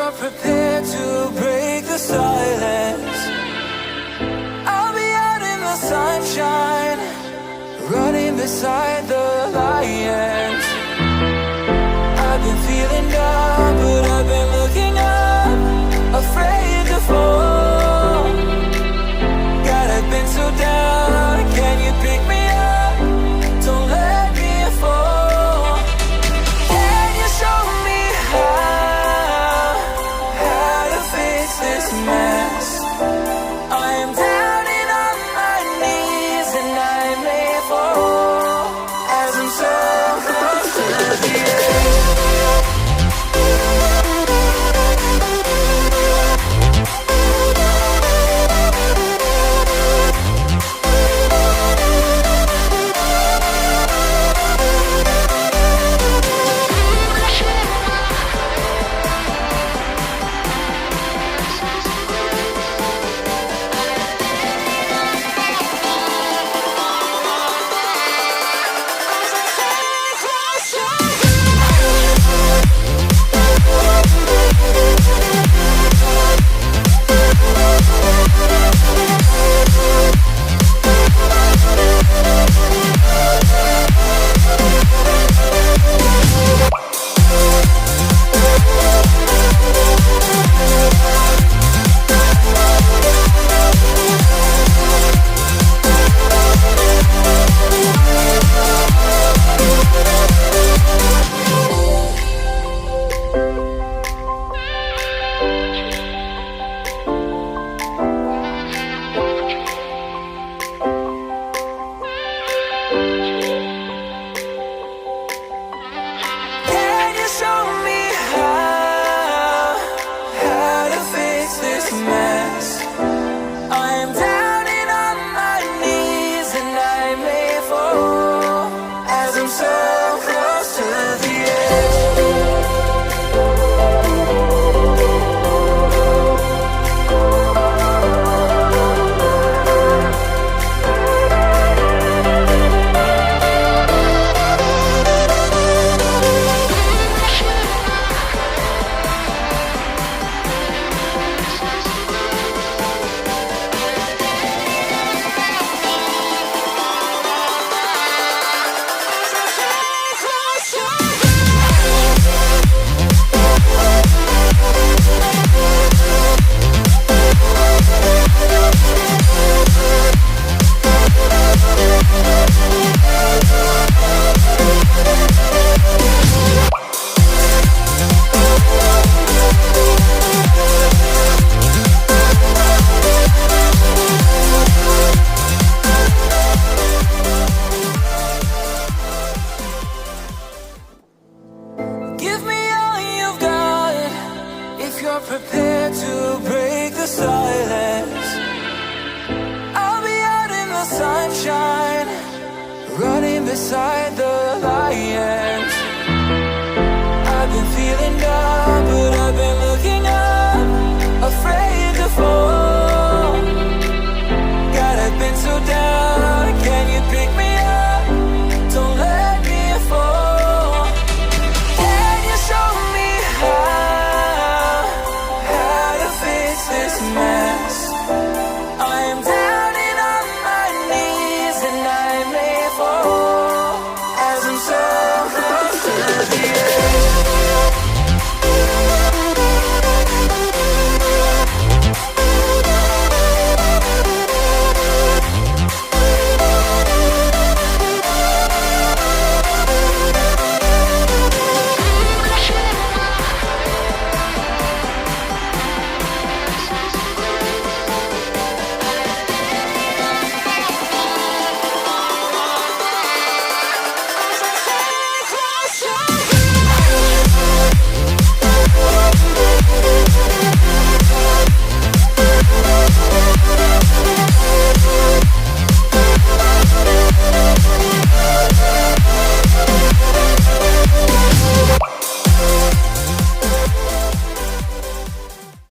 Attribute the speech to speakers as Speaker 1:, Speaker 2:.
Speaker 1: you're prepared to break the silence, I'll be out in the sunshine, running beside the lions. I've been feeling down, but I've been looking up, afraid to fall. God, I've been so down, can you pick me up? Don't let me fall. Can you show me how to fix this mess? I am down and on my knees, and I may fall as I'm so close to the edge. Prepared to break the silence, I'll be out in the sunshine, running beside the lions. I've been feeling down, but I've been looking up, afraid to fall. God, I've been so down, can you pick me up? Don't let me fall. Can you show me this mess? I am down and on my knees, and I may fall as I'm so close to the edge.